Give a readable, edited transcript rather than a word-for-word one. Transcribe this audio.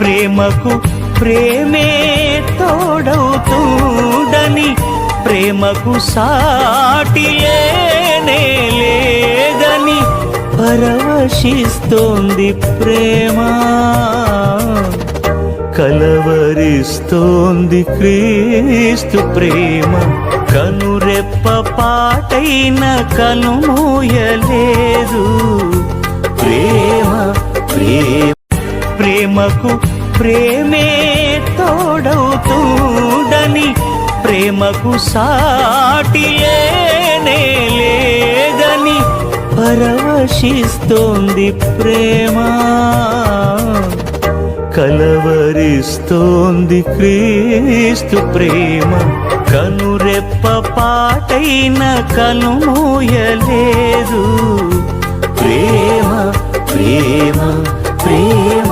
ప్రేమకు ప్రేమే తోడవుతుండని, ప్రేమకు సాటి లేనే లేదని పరవశిస్తోంది ప్రేమ. కలవరిస్తోంది క్రీస్తు ప్రేమ, కనురెప్ప పాటైన కనుమూయలేదు. ప్రేమ ప్రేమ ప్రేమకు ప్రేమే తోడవుతుండని, ప్రేమకు సాటి లేనే లేదని పరవశిస్తోంది ప్రేమ. కలవరిస్తోంది క్రీస్తు ప్రేమ, కనురెప్ప పాటైన కనుమూయలేదు. ప్రేమ ప్రేమ ప్రేమ.